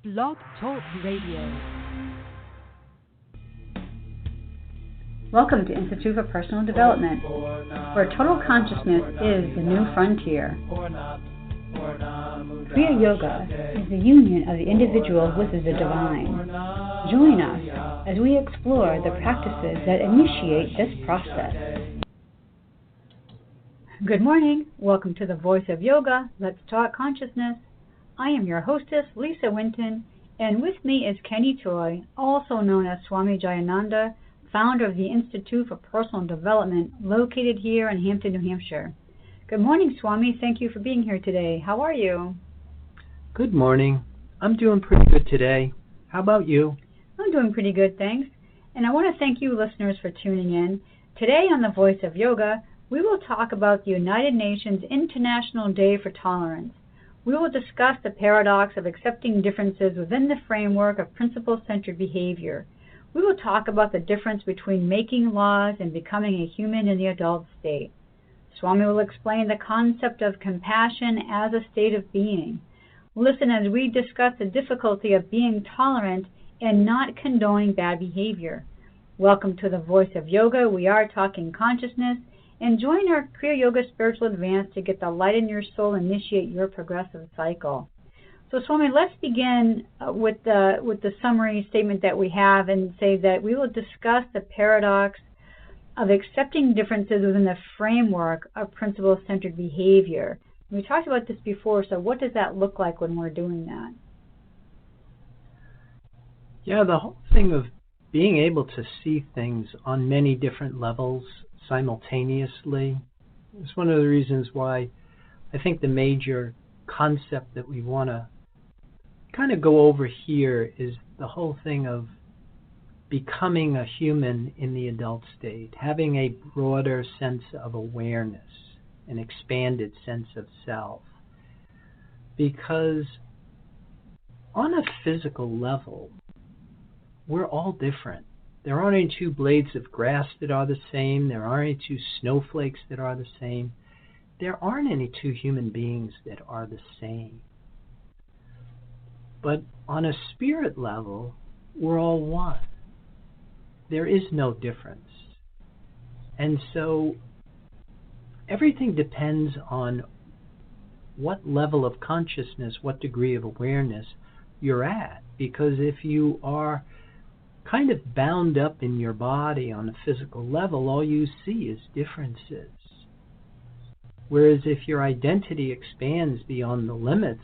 Blog Talk Radio. Welcome to Institute for Personal Development, where total consciousness is the new frontier. Kriya Yoga is the union of the individual with the divine. Join us as we explore the practices that initiate this process. Good morning. Welcome to the Voice of Yoga. Let's talk consciousness. I am your hostess, Lisa Winton, and with me is Kenny Toy, also known as Swami Jayananda, founder of the Institute for Personal Development, located here in Hampton, New Hampshire. Good morning, Swami. Thank you for being here today. How are you? Good morning. I'm doing pretty good today. How about you? I'm doing pretty good, thanks. And I want to thank you, listeners, for tuning in. Today on The Voice of Yoga, we will talk about the United Nations International Day for Tolerance. We will discuss the paradox of accepting differences within the framework of principle-centered behavior. We will talk about the difference between making laws and becoming a human in the adult state. Swami will explain the concept of compassion as a state of being. Listen as we discuss the difficulty of being tolerant and not condoning bad behavior. Welcome to the Voice of Yoga. We are talking consciousness. And join our Kriya Yoga Spiritual Advance to get the light in your soul and initiate your progressive cycle. So, Swami, let's begin with the summary statement that we have and say that we will discuss the paradox of accepting differences within the framework of principle-centered behavior. We talked about this before, so what does that look like when we're doing that? Yeah, the whole thing of being able to see things on many different levels simultaneously is one of the reasons why I think the major concept that we want to kind of go over here is the whole thing of becoming a human in the adult state, having a broader sense of awareness, an expanded sense of self. Because on a physical level, we're all different. There aren't any two blades of grass that are the same. There aren't any two snowflakes that are the same. There aren't any two human beings that are the same. But on a spirit level, we're all one. There is no difference. And so everything depends on what level of consciousness, what degree of awareness you're at. Because if you are kind of bound up in your body on a physical level, all you see is differences. Whereas if your identity expands beyond the limits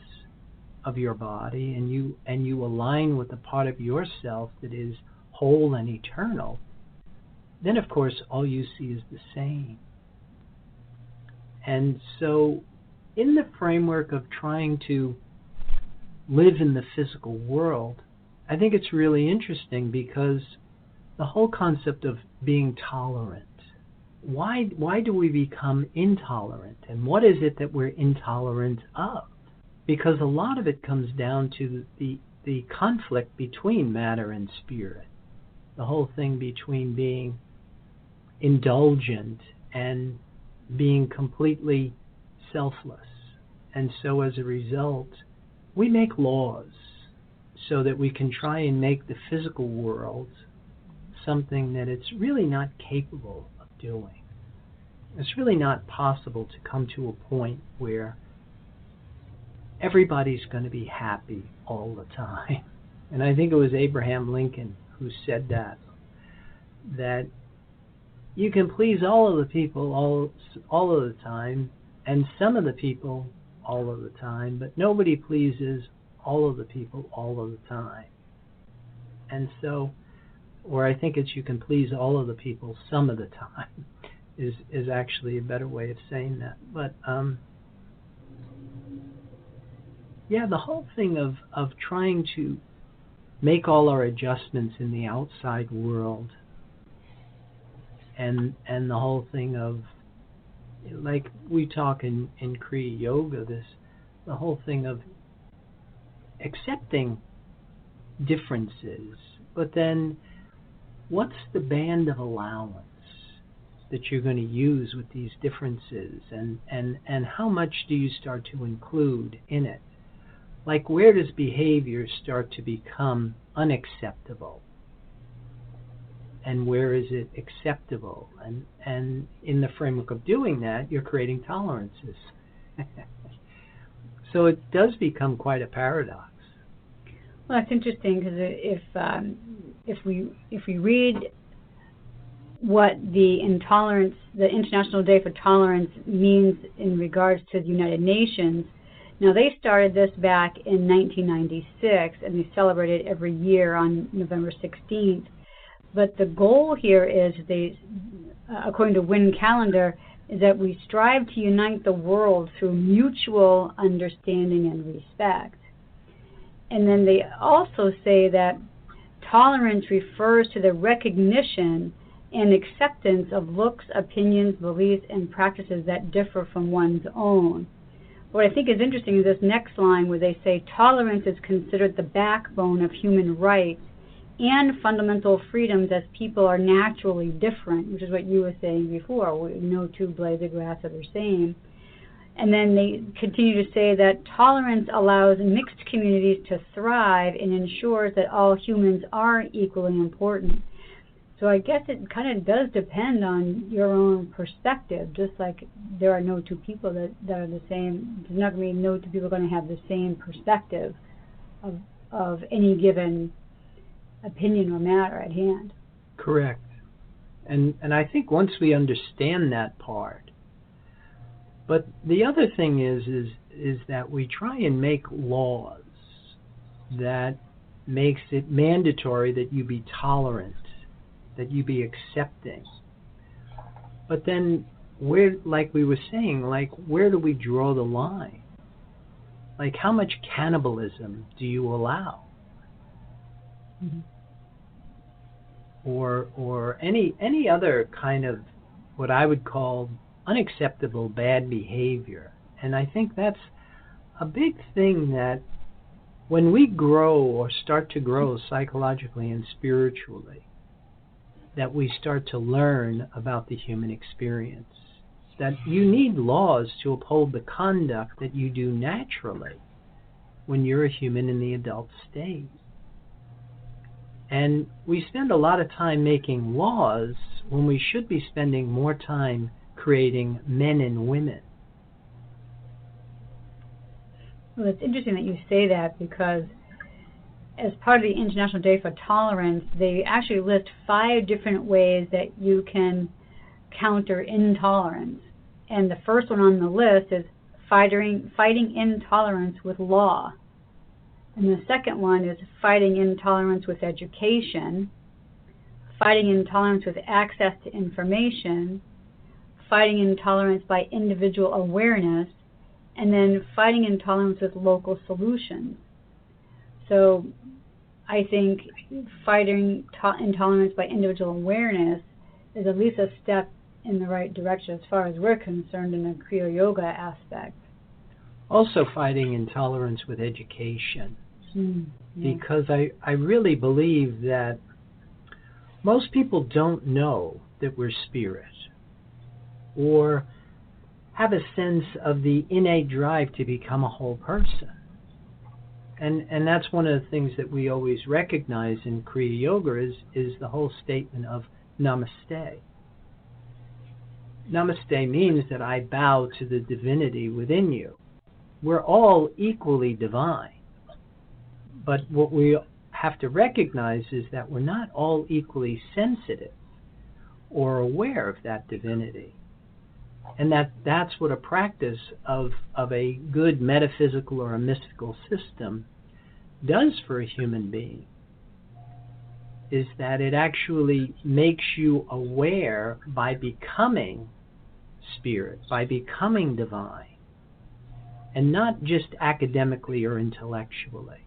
of your body and you align with the part of yourself that is whole and eternal, then of course all you see is the same. And so in the framework of trying to live in the physical world, I think it's really interesting because the whole concept of being tolerant, why do we become intolerant? And what is it that we're intolerant of? Because a lot of it comes down to the conflict between matter and spirit. The whole thing between being indulgent and being completely selfless. And so as a result, we make laws so that we can try and make the physical world something that it's really not capable of doing. It's really not possible to come to a point where everybody's going to be happy all the time. And I think it was Abraham Lincoln who said that you can please all of the people all of the time, and some of the people all of the time, but nobody pleases all of the people all of the time. And so, or I think it's you can please all of the people some of the time is actually a better way of saying that. But yeah, the whole thing of trying to make all our adjustments in the outside world and the whole thing of, like we talk in Kriya Yoga, the whole thing of accepting differences, but then what's the band of allowance that you're going to use with these differences, and how much do you start to include in it? Like, where does behavior start to become unacceptable? And where is it acceptable? And in the framework of doing that, you're creating tolerances. So it does become quite a paradox. Well, that's interesting, because if we read what the International Day for Tolerance means in regards to the United Nations, now they started this back in 1996, and they celebrate it every year on November 16th. But the goal here is, according to Winton calendar, is that we strive to unite the world through mutual understanding and respect. And then they also say that tolerance refers to the recognition and acceptance of looks, opinions, beliefs, and practices that differ from one's own. What I think is interesting is this next line where they say tolerance is considered the backbone of human rights and fundamental freedoms, as people are naturally different, which is what you were saying before. No two blades of grass are the same. And then they continue to say that tolerance allows mixed communities to thrive and ensures that all humans are equally important. So I guess it kind of does depend on your own perspective, just like there are no two people that are the same. There's not going to be no two people going to have the same perspective of any given opinion or matter at hand. Correct. And I think once we understand that part, but the other thing is that we try and make laws that makes it mandatory that you be tolerant, that you be accepting. But then where, like we were saying, like, where do we draw the line? Like, how much cannibalism do you allow? Mm-hmm. Or any other kind of what I would call unacceptable bad behavior. And I think that's a big thing, that when we grow or start to grow psychologically and spiritually, that we start to learn about the human experience, that you need laws to uphold the conduct that you do naturally when you're a human in the adult state. And we spend a lot of time making laws when we should be spending more time creating men and women. Well, it's interesting that you say that, because as part of the International Day for Tolerance, they actually list 5 different ways that you can counter intolerance. And the first one on the list is fighting intolerance with law. And the second one is fighting intolerance with education, fighting intolerance with access to information, fighting intolerance by individual awareness, and then fighting intolerance with local solutions. So I think fighting intolerance by individual awareness is at least a step in the right direction as far as we're concerned in a Kriya Yoga aspect. Also fighting intolerance with education. Yeah. Because I really believe that most people don't know that we're spirit, or have a sense of the innate drive to become a whole person. And that's one of the things that we always recognize in Kriya Yoga is the whole statement of Namaste. Namaste means that I bow to the divinity within you. We're all equally divine. But what we have to recognize is that we're not all equally sensitive or aware of that divinity. And that's what a practice of a good metaphysical or a mystical system does for a human being, is that it actually makes you aware by becoming spirit, by becoming divine, and not just academically or intellectually.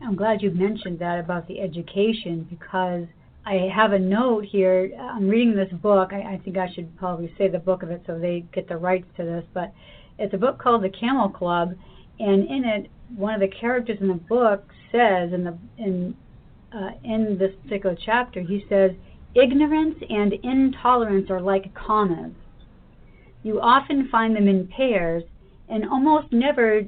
I'm glad you mentioned that about the education, because I have a note here. I'm reading this book. I think I should probably say the book of it so they get the rights to this, but it's a book called The Camel Club, and in it, one of the characters in the book says, in this particular chapter, he says, ignorance and intolerance are like commas. You often find them in pairs, And almost never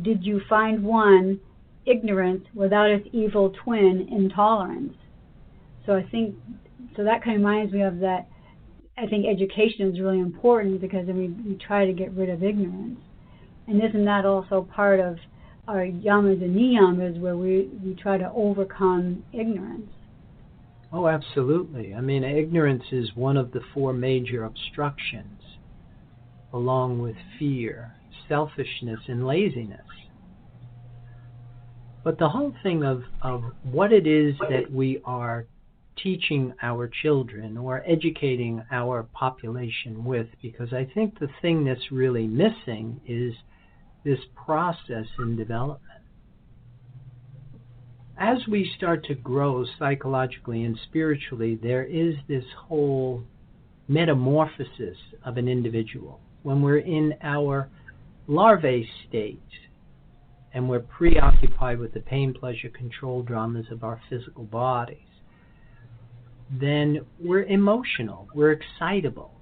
did you find one, ignorance, without its evil twin, intolerance. So I think, so that kind of reminds me of that. I think education is really important because then we try to get rid of ignorance. And isn't that also part of our yamas and niyamas where we try to overcome ignorance? Oh, absolutely. I mean, ignorance is one of the four major obstructions, along with fear, selfishness, and laziness. But the whole thing of what it is that we are teaching our children or educating our population with, because I think the thing that's really missing is this process in development. As we start to grow psychologically and spiritually, there is this whole metamorphosis of an individual. When we're in our larvae state and we're preoccupied with the pain, pleasure, control dramas of our physical bodies, then we're emotional, we're excitable.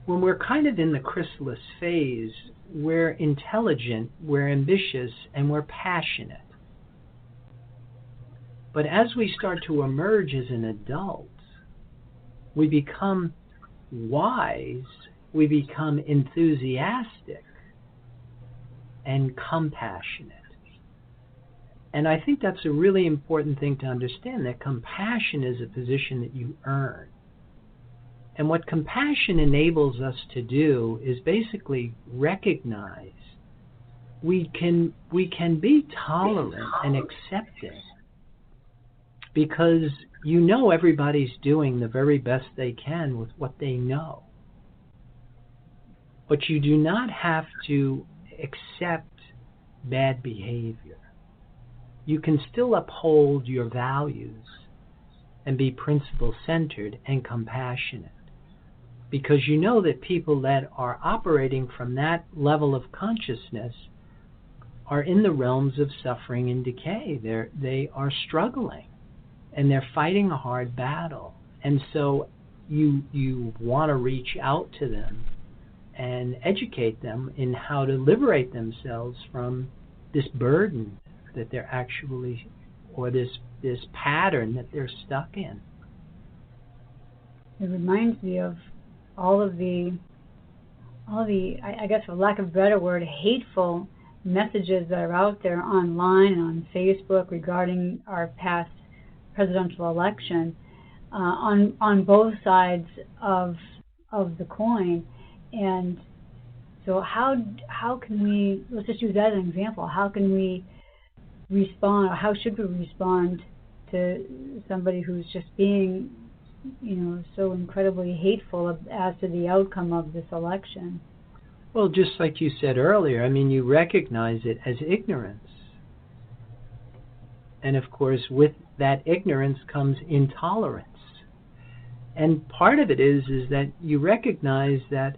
When we're kind of in the chrysalis phase, we're intelligent, we're ambitious, and we're passionate. But as we start to emerge as an adult, we become wise, we become enthusiastic, and compassionate. And I think that's a really important thing to understand, that compassion is a position that you earn. And what compassion enables us to do is basically recognize we can be tolerant and accepting because you know everybody's doing the very best they can with what they know. But you do not have to accept bad behavior. You can still uphold your values and be principle-centered and compassionate, because you know that people that are operating from that level of consciousness are in the realms of suffering and decay. They are struggling, and they're fighting a hard battle. And so you want to reach out to them and educate them in how to liberate themselves from this burden that they're actually, or this pattern that they're stuck in. It reminds me of all the, I guess for lack of a better word, hateful messages that are out there online and on Facebook regarding our past presidential election, on both sides of the coin. And so how can we, let's just use that as an example, how can we respond, or how should we respond to somebody who's just being, so incredibly hateful as to the outcome of this election? Well, just like you said earlier, I mean, you recognize it as ignorance. And of course, with that ignorance comes intolerance. And part of it is that you recognize that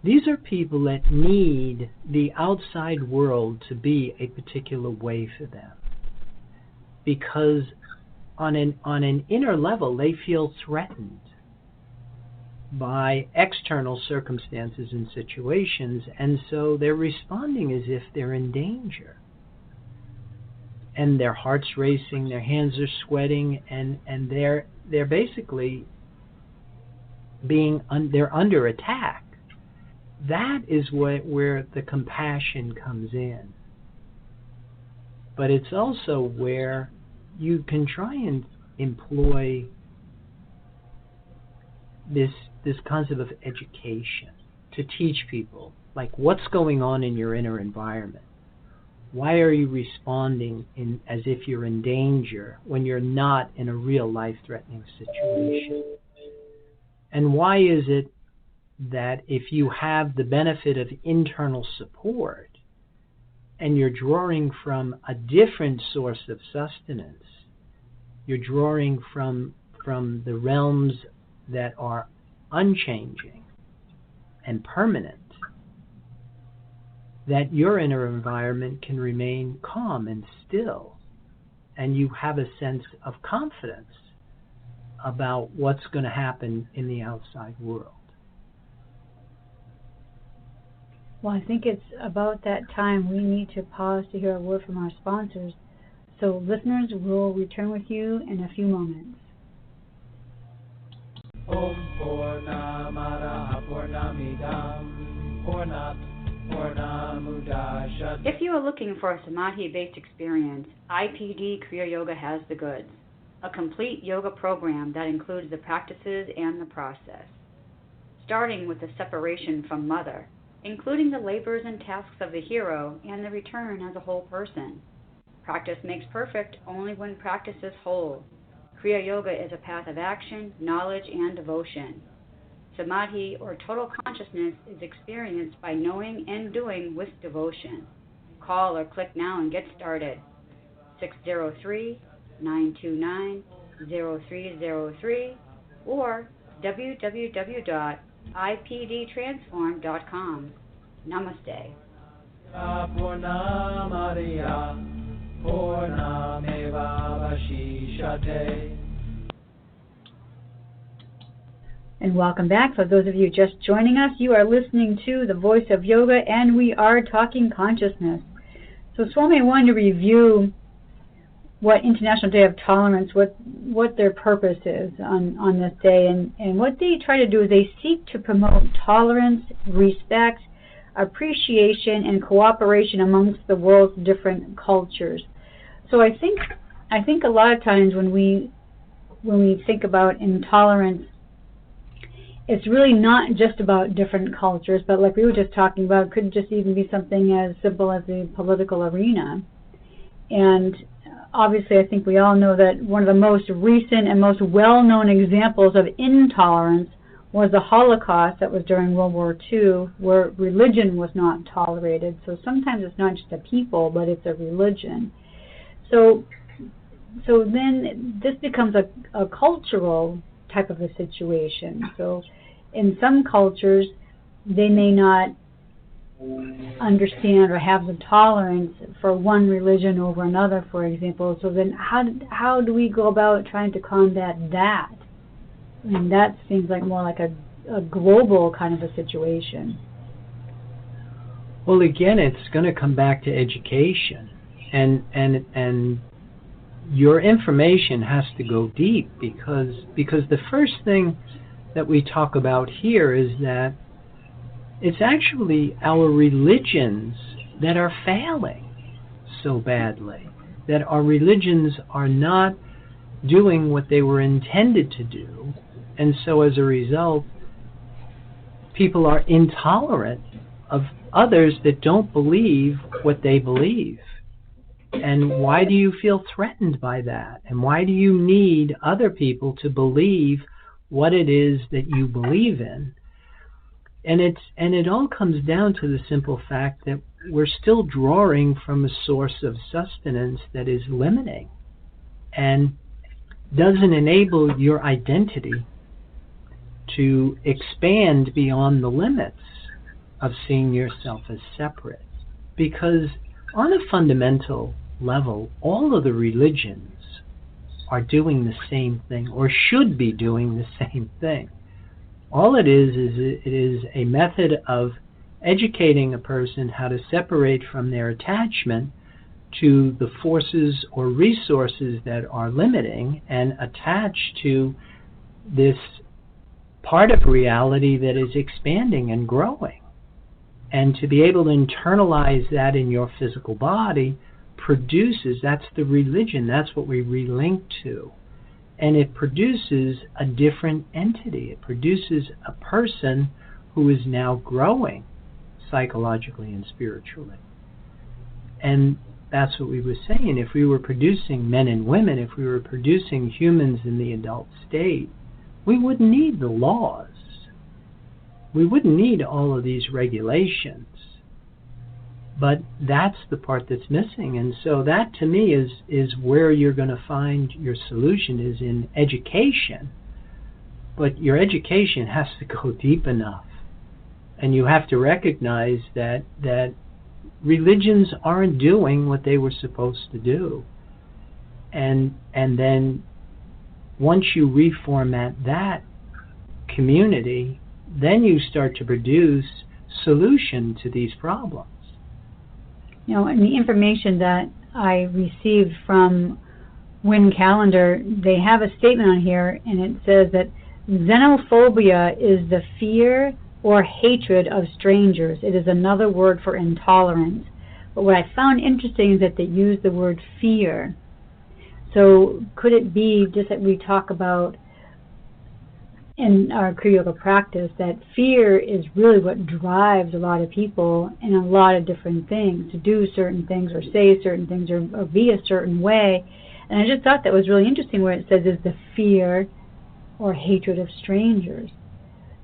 these are people that need the outside world to be a particular way for them. Because on an inner level, they feel threatened by external circumstances and situations, and so they're responding as if they're in danger. And their heart's racing, their hands are sweating, and they're basically they're under attack. That is where the compassion comes in. But it's also where you can try and employ this concept of education to teach people, like, what's going on in your inner environment. Why are you responding as if you're in danger when you're not in a real life-threatening situation? And why is it that if you have the benefit of internal support and you're drawing from a different source of sustenance, you're drawing from the realms that are unchanging and permanent, that your inner environment can remain calm and still, and you have a sense of confidence about what's going to happen in the outside world. Well, I think it's about that time we need to pause to hear a word from our sponsors. So, listeners, we'll return with you in a few moments. Om Purnamada Purnamidam Purnat Purnamudachyate. If you are looking for a Samadhi-based experience, IPD Kriya Yoga has the goods. A complete yoga program that includes the practices and the process. Starting with the separation from mother, including the labors and tasks of the hero and the return as a whole person. Practice makes perfect only when practice is whole. Kriya Yoga is a path of action, knowledge, and devotion. Samadhi, or total consciousness, is experienced by knowing and doing with devotion. Call or click now and get started. 603-929-0303 or www.ipdtransform.com. Namaste. Purnamariya Purnameva Vashishate. And welcome back. For those of you just joining us, you are listening to The Voice of Yoga, and we are talking consciousness. So, Swami, I wanted to review what International Day of Tolerance, what their purpose is on this day. And what they try to do is they seek to promote tolerance, respect, appreciation, and cooperation amongst the world's different cultures. So I think a lot of times when we think about intolerance, it's really not just about different cultures, but like we were just talking about, it could just even be something as simple as the political arena. And obviously, I think we all know that one of the most recent and most well-known examples of intolerance was the Holocaust that was during World War II, where religion was not tolerated. So sometimes it's not just a people, but it's a religion. So then this becomes a cultural type of a situation. So in some cultures, they may not understand or have the tolerance for one religion over another, for example. So then how do we go about trying to combat that? I mean, that seems like more like a global kind of a situation. Well, again, it's going to come back to education, and your information has to go deep, because the first thing that we talk about here is that it's actually our religions that are failing so badly, that our religions are not doing what they were intended to do, and so as a result, people are intolerant of others that don't believe what they believe. And why do you feel threatened by that? And why do you need other people to believe what it is that you believe in? And it all comes down to the simple fact that we're still drawing from a source of sustenance that is limiting and doesn't enable your identity to expand beyond the limits of seeing yourself as separate. Because on a fundamental level, all of the religions are doing the same thing, or should be doing the same thing. All it is a method of educating a person how to separate from their attachment to the forces or resources that are limiting and attach to this part of reality that is expanding and growing. And to be able to internalize that in your physical body produces, that's the religion, that's what we relink to. And it produces a different entity. It produces a person who is now growing psychologically and spiritually. And that's what we were saying. If we were producing men and women, if we were producing humans in the adult state, we wouldn't need the laws. We wouldn't need all of these regulations. But that's the part that's missing. And so that, to me, is where you're going to find your solution, is in education. But your education has to go deep enough. And you have to recognize that religions aren't doing what they were supposed to do. And then once you reformat that community, then you start to produce solution to these problems. You know, and the information that I received from Win Calendar, they have a statement on here, and it says that xenophobia is the fear or hatred of strangers. It is another word for intolerance. But what I found interesting is that they use the word fear. So could it be, just that we talk about in our Kriya Yoga practice, that fear is really what drives a lot of people in a lot of different things, to do certain things or say certain things or be a certain way. And I just thought that was really interesting where it says is the fear or hatred of strangers.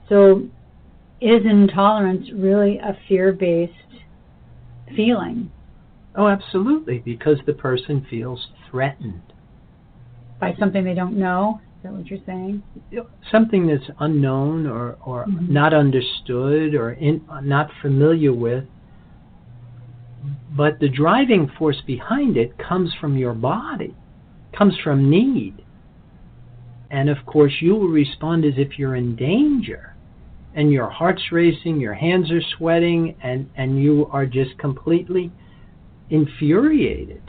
So is intolerance really a fear-based feeling? Oh, absolutely, because the person feels threatened. By something they don't know? Is that what you're saying? Something that's unknown or not understood or not familiar with. But the driving force behind it comes from your body, comes from need. And of course you will respond as if you're in danger. And your heart's racing, your hands are sweating, and you are just completely infuriated.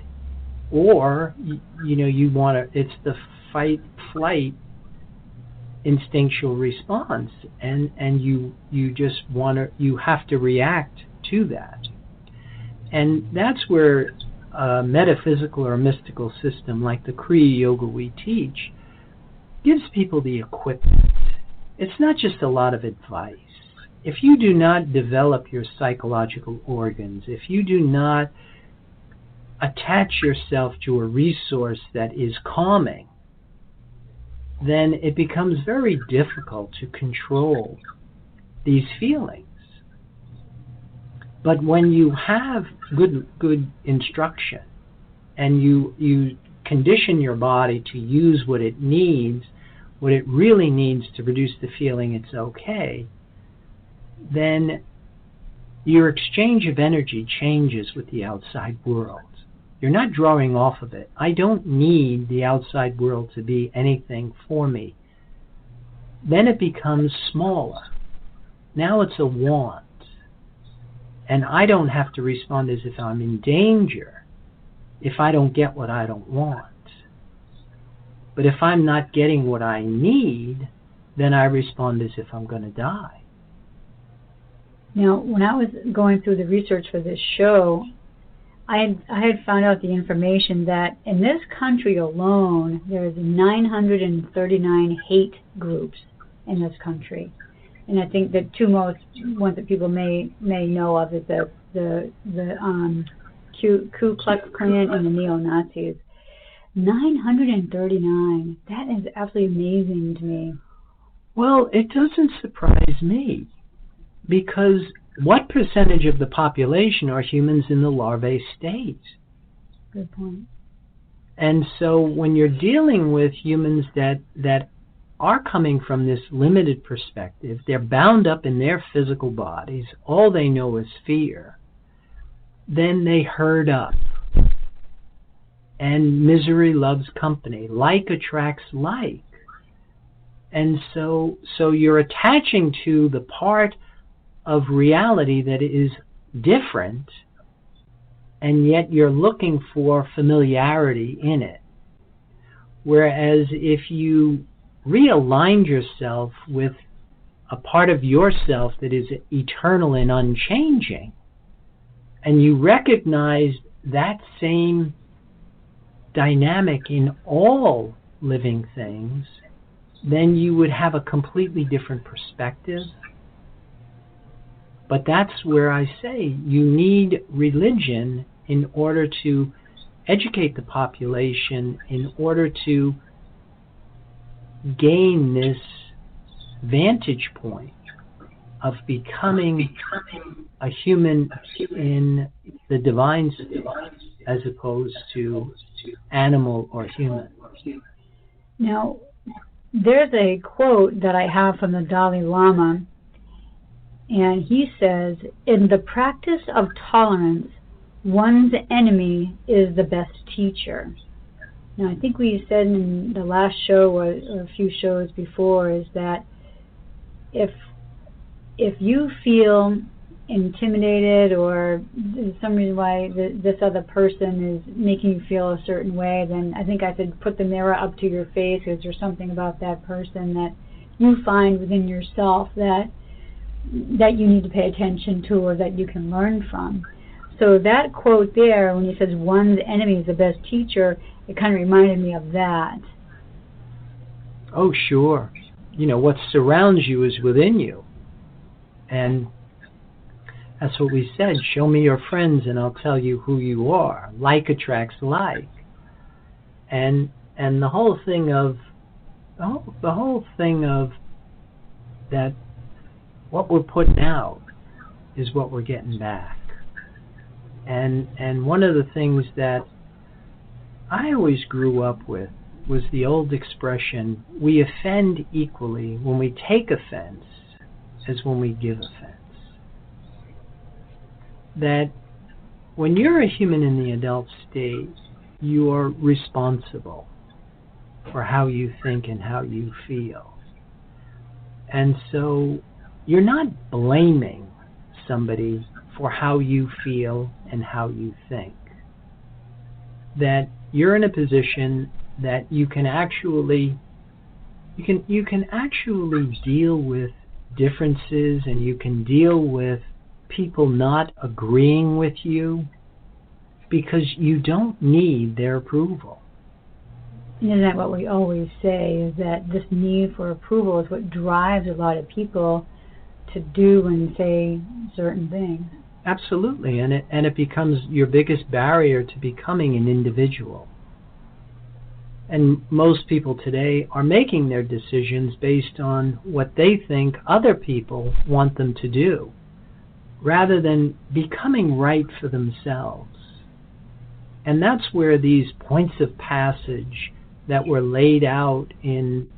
Or, you want to, it's the fight-flight instinctual response, and you just want to, you have to react to that. And that's where a metaphysical or mystical system like the Kriya Yoga we teach gives people the equipment. It's not just a lot of advice. If you do not develop your psychological organs, if you do not attach yourself to a resource that is calming, then it becomes very difficult to control these feelings. But when you have good instruction and you condition your body to use what it needs, what it really needs to produce the feeling it's okay, then your exchange of energy changes with the outside world. You're not drawing off of it. I don't need the outside world to be anything for me. Then it becomes smaller. Now it's a want. And I don't have to respond as if I'm in danger if I don't get what I don't want. But if I'm not getting what I need, then I respond as if I'm going to die. Now, when I was going through the research for this show, I had found out the information that in this country alone, there's 939 hate groups in this country. And I think the two most ones that people may know of is the Ku Klux Klan and the neo-Nazis. 939. That is absolutely amazing to me. Well, it doesn't surprise me, because what percentage of the population are humans in the larvae state? Good point. And so when you're dealing with humans that are coming from this limited perspective, they're bound up in their physical bodies, all they know is fear, then they herd up. And misery loves company. Like attracts like. And so you're attaching to the part of reality that is different, and yet you're looking for familiarity in it. Whereas if you realigned yourself with a part of yourself that is eternal and unchanging, and you recognize that same dynamic in all living things, then you would have a completely different perspective. But that's where I say you need religion in order to educate the population, in order to gain this vantage point of becoming a human in the divine state as opposed to animal or human. Now, there's a quote that I have from the Dalai Lama, and he says, "In the practice of tolerance, one's enemy is the best teacher." Now, I think we said in the last show or a few shows before is that if you feel intimidated, or there's some reason why this other person is making you feel a certain way, then I think I could put the mirror up to your face. Is there something about that person that you find within yourself that you need to pay attention to, or that you can learn from? So that quote there, when he says one's enemy is the best teacher, it kind of reminded me of that. Oh, sure. What surrounds you is within you. And that's what we said. Show me your friends and I'll tell you who you are. Like attracts like. And the whole thing of that what we're putting out is what we're getting back. And one of the things that I always grew up with was the old expression, we offend equally when we take offense as when we give offense. That when you're a human in the adult state, you're responsible for how you think and how you feel. And so you're not blaming somebody for how you feel and how you think. That you're in a position that you can actually deal with differences, and you can deal with people not agreeing with you because you don't need their approval. Isn't that what we always say, is that this need for approval is what drives a lot of people to do and say certain things? Absolutely, and it becomes your biggest barrier to becoming an individual. And most people today are making their decisions based on what they think other people want them to do, rather than becoming right for themselves. And that's where these points of passage that were laid out in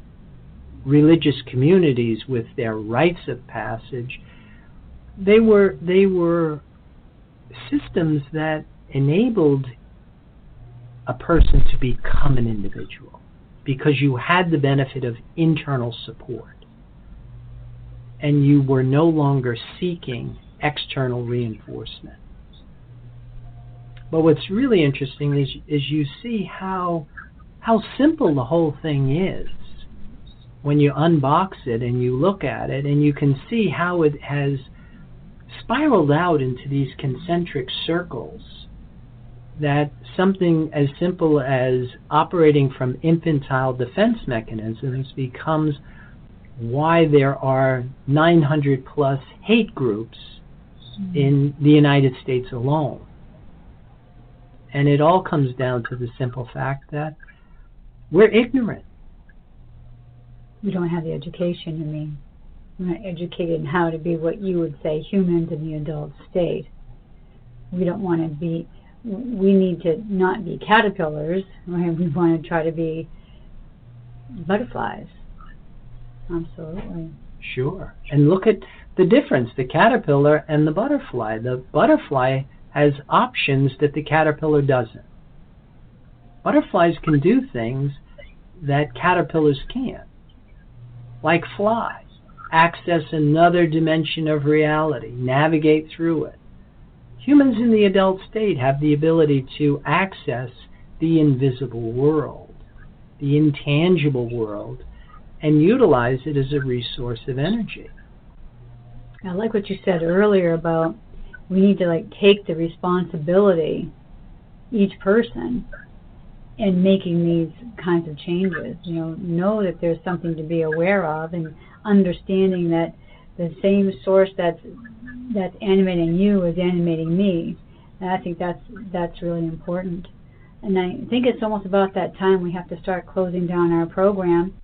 religious communities with their rites of passage, they were systems that enabled a person to become an individual because you had the benefit of internal support and you were no longer seeking external reinforcement. But what's really interesting is you see how simple the whole thing is when you unbox it and you look at it, and you can see how it has spiraled out into these concentric circles, that something as simple as operating from infantile defense mechanisms becomes why there are 900 plus hate groups in the United States alone. And it all comes down to the simple fact that we're ignorant. We don't have the education, I mean. We're not educated in how to be what you would say humans in the adult state. We don't want to be, we need to not be caterpillars, right? We want to try to be butterflies. Absolutely. Sure. And look at the difference, the caterpillar and the butterfly. The butterfly has options that the caterpillar doesn't. Butterflies can do things that caterpillars can't, like fly, access another dimension of reality, navigate through it. Humans in the adult state have the ability to access the invisible world, the intangible world, and utilize it as a resource of energy. I like what you said earlier about we need to take the responsibility, each person, in making these kinds of changes. Know that there's something to be aware of, and understanding that the same source that's animating you is animating me. And I think that's really important. And I think it's almost about that time we have to start closing down our program.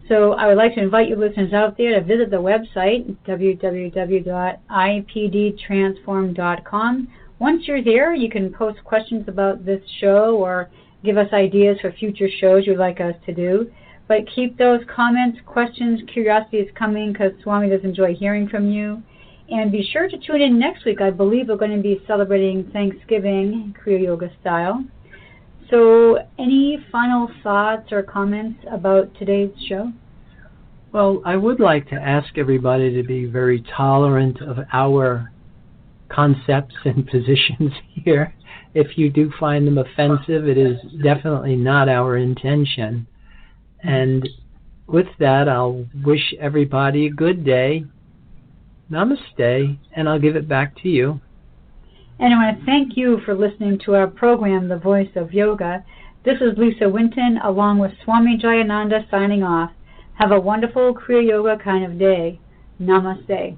So I would like to invite you listeners out there to visit the website, www.ipdtransform.com. Once you're there, you can post questions about this show or give us ideas for future shows you'd like us to do. But keep those comments, questions, curiosities coming, because Swami does enjoy hearing from you. And be sure to tune in next week. I believe we're going to be celebrating Thanksgiving, Kriya Yoga style. So any final thoughts or comments about today's show? Well, I would like to ask everybody to be very tolerant of our concepts and positions here. If you do find them offensive, it is definitely not our intention. And with that, I'll wish everybody a good day. Namaste, and I'll give it back to you. And I want to thank you for listening to our program, The Voice of Yoga. This is Lisa Winton, along with Swami Jayananda, signing off. Have a wonderful Kriya Yoga kind of day. Namaste.